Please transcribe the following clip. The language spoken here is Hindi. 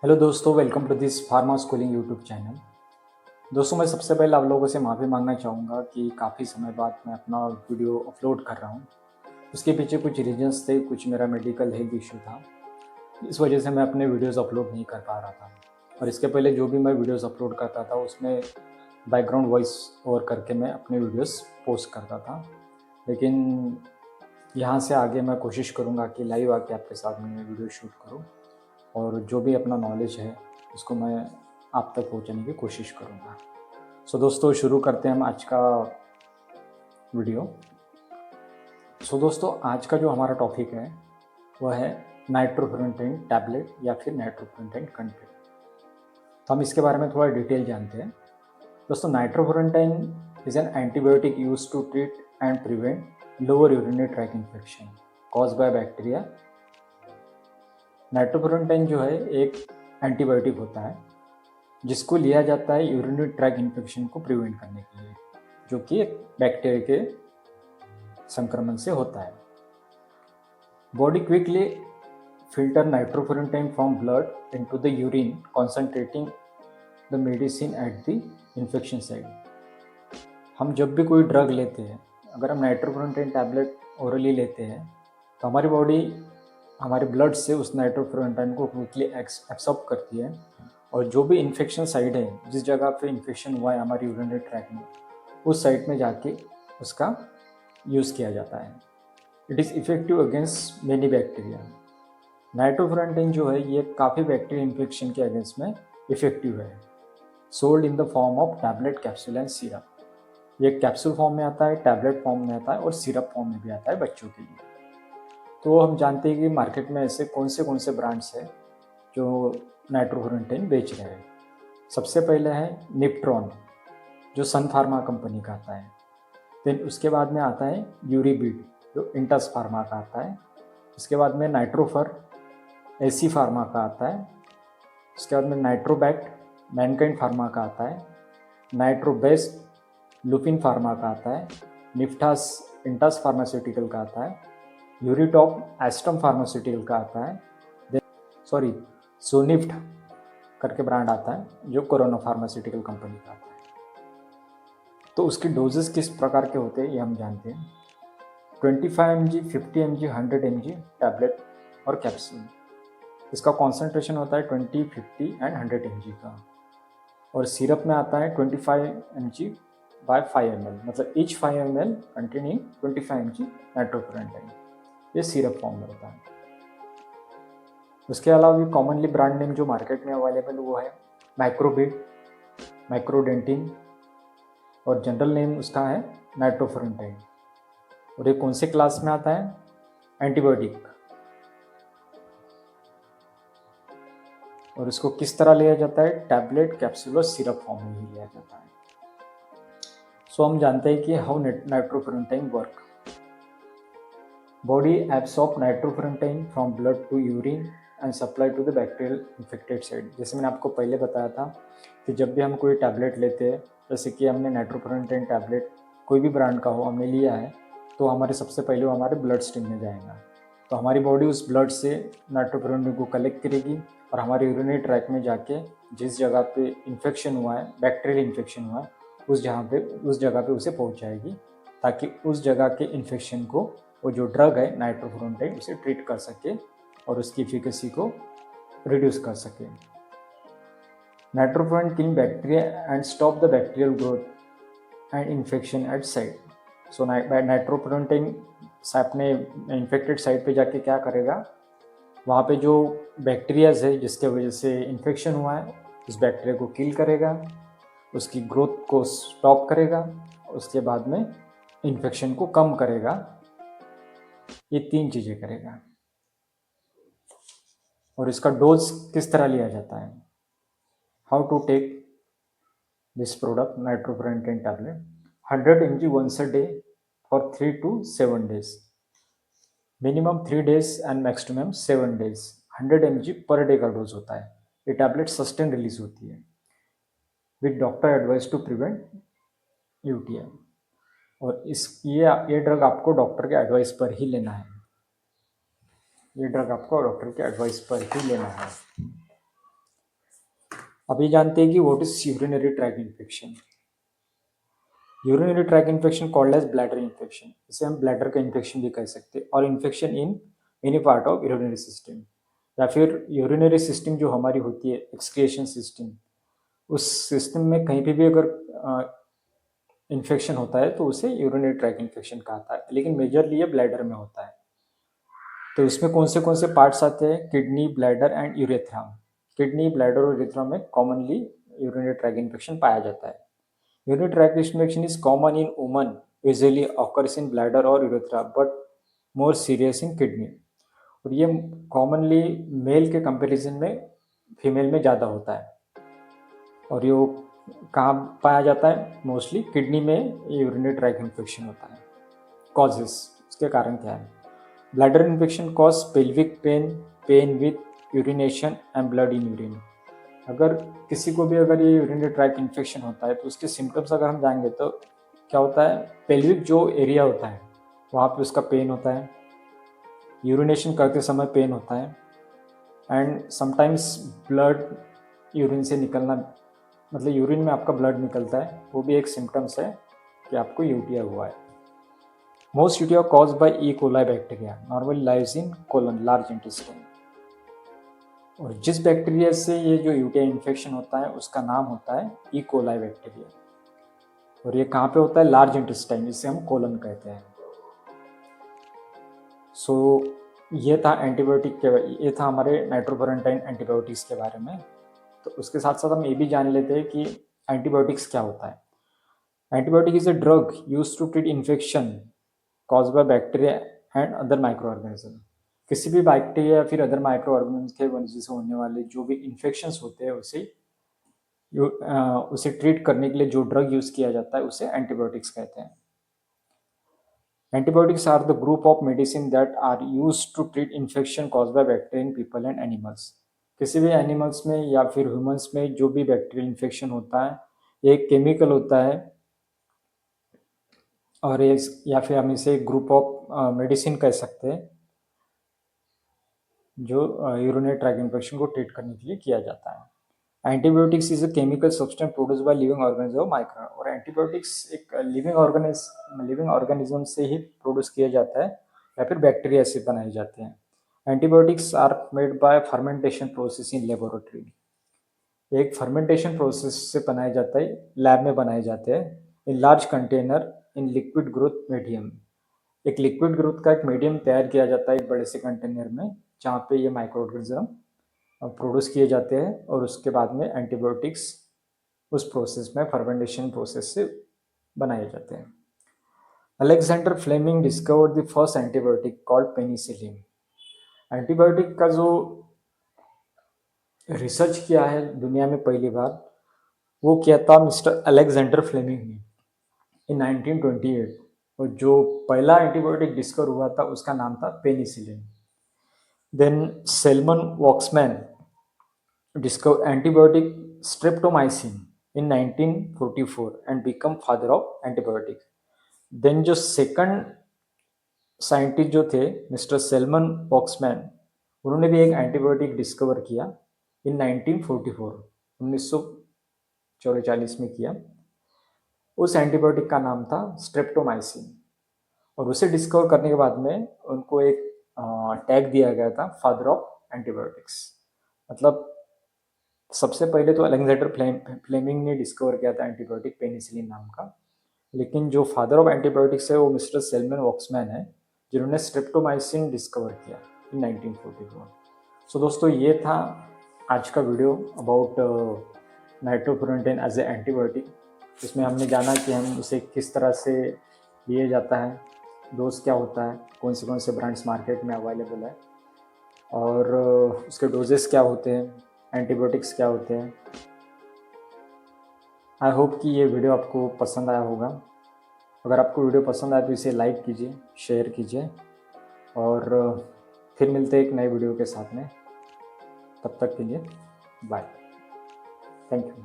हेलो दोस्तों, welcome to this pharma schooling YouTube channel. दोस्तों, मैं सबसे पहले आप लोगों से माफ़ी मांगना चाहूँगा कि काफ़ी समय बाद मैं अपना वीडियो अपलोड कर रहा हूँ। उसके पीछे कुछ रीजंस थे, कुछ मेरा मेडिकल हेल्थ इशू था। इस वजह से मैं अपने वीडियोज़ अपलोड नहीं कर पा रहा था। और इसके पहले जो भी मैं वीडियोज़ अपलोड करता था उसमें बैकग्राउंड वॉइस ओवर करके मैं अपने वीडियोज़ पोस्ट करता था। लेकिन यहाँ से आगे मैं कोशिश करूँगा कि लाइव आके आपके साथ में वीडियो शूट करूँ और जो भी अपना नॉलेज है उसको मैं आप तक पहुंचाने की कोशिश करूंगा। सो दोस्तों, शुरू करते हैं हम आज का वीडियो। सो दोस्तों, आज का जो हमारा टॉपिक है वह है नाइट्रोफुरेंटाइन टैबलेट या फिर नाइट्रोफुरेंटाइन कंटेंट। तो हम इसके बारे में थोड़ा डिटेल जानते हैं। दोस्तों, nitrofurantoin is an antibiotic use to treat and prevent lower urinary track infection cause by bacteria. Nitrofurantoin जो है एक एंटीबायोटिक होता है जिसको लिया जाता है यूरिनरी ट्रैक इन्फेक्शन को प्रिवेंट करने के लिए, जो कि बैक्टीरिया के संक्रमण से होता है। Body quickly filter nitrofurantoin from blood into the urine, concentrating the medicine at the infection site। हम जब भी कोई ड्रग लेते हैं, अगर हम नाइट्रोफुरेंटाइन टैबलेट ओरली लेते हैं तो हमारी बॉडी हमारे ब्लड से उस नाइट्रोफुरेंटाइन को क्विकली एब्सॉर्ब करती है और जो भी इन्फेक्शन साइड है, जिस जगह पे इन्फेक्शन हुआ है हमारी यूरिनरी ट्रैक में, उस साइड में जाके उसका यूज़ किया जाता है। It is effective against many bacteria. Nitrofurantoin जो है ये काफ़ी बैक्टीरिया इन्फेक्शन के अगेंस्ट में इफेक्टिव है। Sold in the form of tablet, capsule and syrup. ये कैप्सूल फॉर्म में आता है, टैबलेट फॉर्म में आता है और सिरप फॉर्म में भी आता है बच्चों के लिए। तो हम जानते हैं कि मार्केट में ऐसे कौन से ब्रांड्स हैं जो नाइट्रोफुरेंटाइन बेच रहे हैं। सबसे पहले है निप्ट्रॉन, जो सन फार्मा कंपनी का आता है। देन उसके बाद में आता है यूरीबिड, जो इंटस फार्मा का आता है। उसके बाद में नाइट्रोफर, एसी फार्मा का आता है। उसके बाद में नाइट्रोबैक्ट, मैनकाइंड फार्मा का आता है। नाइट्रोबेस्ट, लुपिन फार्मा का आता है। निफ्टास, इंटस फार्मास्यूटिकल का आता है। यूरिटॉप, एस्टम फार्मास्यूटिकल का आता है। सॉरी, सोनिफ्ट करके ब्रांड आता है जो कोरोना फार्मास्यूटिकल कंपनी का आता है। तो उसके डोजेस किस प्रकार के होते हैं ये हम जानते हैं। 25 mg, 50 mg, 100 mg टैबलेट और कैप्सूल। इसका कॉन्सेंट्रेशन होता है 20, 50 एंड 100 mg का। और सिरप में आता है 25 mg बाय 5 ml, मतलब ईच 5 ml कंटेनिंग 25 mg नाइट्रोफुरेंटाइन। ये सिरप फॉर्म में होता है। उसके अलावा भी कॉमनली ब्रांड नेम जो मार्केट में अवेलेबल वो है माइक्रोबिड, माइक्रोडेंटिन और जनरल नेम उसका है नाइट्रोफुरेंटाइन। और ये कौन से क्लास में आता है? एंटीबायोटिक। और इसको किस तरह लिया जाता है? टैबलेट, कैप्सूल और सिरप फॉर्म में ही लिया जाता है। सो हम जानते हैं कि how nitrofurantoin work. Body absorb nitrofurantoin from blood to urine and supply to the bacterial infected side. जैसे मैंने आपको पहले बताया था कि जब भी हम कोई टैबलेट लेते हैं, जैसे कि हमने नाइट्रोफुरेंटाइन टैबलेट कोई भी ब्रांड का हो हमने लिया है, तो हमारे सबसे पहले वो हमारे ब्लड स्ट्रीम में जाएगा। तो हमारी बॉडी उस ब्लड से नाइट्रोफुरेंटाइन को कलेक्ट करेगी और हमारे यूरिनरी ट्रैक में जाके जिस जगह पे इन्फेक्शन हुआ है, बैक्टीरियल इन्फेक्शन हुआ है, उस जगह पे उसे पहुंचाएगी, ताकि उस जगह के इन्फेक्शन को वो जो ड्रग है नाइट्रोफुरेंटाइन उसे ट्रीट कर सके और उसकी एफिकेसी को रिड्यूस कर सके। Nitrofurantoin kill bacteria and stop the bacterial growth and infection at site. So nitrofurantoin अपने इन्फेक्टेड साइट पे जाके क्या करेगा, वहाँ पे जो बैक्टीरियाज है जिसके वजह से इन्फेक्शन हुआ है उस बैक्टीरिया को किल करेगा, उसकी ग्रोथ को स्टॉप करेगा, उसके बाद में इन्फेक्शन को कम करेगा। ये 3 चीज़ें करेगा। और इसका डोज किस तरह लिया जाता है? How to take this product nitrofurantoin tablet? 100 mg once a day for 3 to 7 days, minimum 3 days and maximum 7 days। 100 mg per day का डोज होता है। ये टैबलेट सस्टेन रिलीज होती है with doctor advice to prevent UTI. और ये ड्रग आपको डॉक्टर के एडवाइस पर ही लेना है। ये ड्रग आपको डॉक्टर के एडवाइस पर ही लेना है। अब ये जानते हैं कि what is urinary track infection. Urinary track infection called as bladder infection, इसे हम ब्लैडर का इन्फेक्शन भी कह सकते हैं, और infection in any part of urinary system, या फिर यूरिनरी सिस्टम जो हमारी होती है एक्सक्रिएशन सिस्टम, उस सिस्टम में कहीं पे भी अगर इन्फेक्शन होता है तो उसे यूरिनरी ट्रैक इन्फेक्शन कहता है, लेकिन मेजरली ये ब्लैडर में होता है। तो इसमें कौन से पार्ट्स आते हैं? Kidney, bladder and urethra. Kidney, bladder और यूरेथ्रा में कॉमनली यूरिनरी ट्रैक इन्फेक्शन पाया जाता है। Urinary track infection is common in woman, usually occurs in bladder और urethra, but more serious in kidney. और ये कॉमनली मेल के कंपैरिजन में फीमेल में ज़्यादा होता है। और ये कहाँ पाया जाता है? मोस्टली किडनी में यूरिनरी ट्रैक इन्फेक्शन होता है। कॉजेस, उसके कारण क्या है? Bladder infection cause pelvic pain, pain with urination and blood in urine. अगर किसी को भी अगर ये यूरिनरी ट्रैक इन्फेक्शन होता है तो उसके सिम्टम्स अगर हम जाएंगे तो क्या होता है? पेल्विक जो एरिया होता है वहाँ पे उसका पेन होता है, यूरिनेशन करते समय पेन होता है, एंड समटाइम्स ब्लड यूरिन से निकलना, मतलब यूरिन में आपका ब्लड निकलता है, वो भी एक सिम्टम्स है कि आपको यूटीआई हुआ है। Most UTI caused by E coli bacteria, normally lives in colon, large intestine. और जिस बैक्टीरिया से ये जो यूटीआई इन्फेक्शन होता है उसका नाम होता है ई कोलाई बैक्टीरिया, और ये कहाँ पे होता है? लार्ज इंटेस्टाइन, जिसे हम कोलन कहते हैं। सो ये था एंटीबायोटिक के, ये था हमारे नाइट्रोफेरेंटाइन एंटीबायोटिक्स के बारे में। तो उसके साथ साथ हम ये भी जान लेते हैं कि एंटीबायोटिक्स क्या होता है। Antibiotic is a drug use to treat infection cause by bacteria and other microorganism. किसी भी बैक्टीरिया या फिर अदर माइक्रो ऑर्गेनिज्म के वजह से होने वाले जो भी इन्फेक्शंस होते हैं उसे ट्रीट करने के लिए जो ड्रग यूज किया जाता है उसे एंटीबायोटिक्स कहते हैं। Antibiotics are the group of medicine that are used to treat infection caused by bacteria in people and animals. किसी भी एनिमल्स में या फिर ह्यूमंस में जो भी बैक्टीरियल इन्फेक्शन होता है एक केमिकल होता है, और या फिर हम इसे ग्रुप ऑफ मेडिसिन कह सकते हैं जो यूरिनरी ट्रैक इन्फेक्शन को ट्रीट करने के लिए किया जाता है। Antibiotics is a chemical substance produce by living organism micro, और एंटीबायोटिक्स एक लिविंग ऑर्गेनिज्म से ही प्रोड्यूस किया जाता है या फिर बैक्टीरिया से बनाए जाते हैं। Antibiotics are made by fermentation process in laboratory, एक फर्मेंटेशन प्रोसेस से बनाया जाता है, लैब में बनाए जाते हैं। In large container in liquid growth medium, एक लिक्विड ग्रोथ का एक मीडियम तैयार किया जाता है एक बड़े से कंटेनर में, जहाँ पे ये माइक्रो ऑर्गेनिज्म प्रोड्यूस किए जाते हैं, और उसके बाद में एंटीबायोटिक्स उस प्रोसेस में फर्मेंटेशन प्रोसेस से बनाए जाते हैं। Alexander Fleming discovered the first antibiotic called penicillin. Antibiotic का जो रिसर्च किया है दुनिया में पहली बार, वो किया था मिस्टर अलेक्जेंडर फ्लेमिंग ने इन 1928, और जो पहला एंटीबायोटिक डिस्कवर हुआ था उसका नाम था penicillin. Then Selman Waksman discovered antibiotic streptomycin in 1944 and become father of antibiotic. Then जो सेकंड साइंटिस्ट जो थे मिस्टर सेल्मन वॉक्समैन, उन्होंने भी एक एंटीबायोटिक डिस्कवर किया इन 1944 में किया। उस एंटीबायोटिक का नाम था स्ट्रेप्टोमाइसिन, और उसे डिस्कवर करने के बाद में उनको एक टैग दिया गया था फादर ऑफ एंटीबायोटिक्स। मतलब सबसे पहले तो अलेक्जेंडर फ्लेमिंग ने डिस्कवर किया था एंटीबायोटिक पेनिसिलिन नाम का, लेकिन जो फादर ऑफ एंटीबायोटिक्स है वो मिस्टर सेल्मन वॉक्समैन है, जिन्होंने स्ट्रेप्टोमाइसिन डिस्कवर किया इन 1944। सो दोस्तों ये था आज का video about nitrofurantoin as a antibiotic. इसमें हमने जाना कि हम उसे किस तरह से लिए जाता है, डोज क्या होता है, कौन से ब्रांड्स मार्केट में अवेलेबल है, और उसके डोजेस क्या होते हैं, एंटीबायोटिक्स क्या होते हैं। आई होप कि ये वीडियो आपको पसंद आया होगा। अगर आपको वीडियो पसंद आए तो इसे लाइक कीजिए, शेयर कीजिए, और फिर मिलते हैं एक नए वीडियो के साथ में। तब तक के लिए बाय, थैंक यू।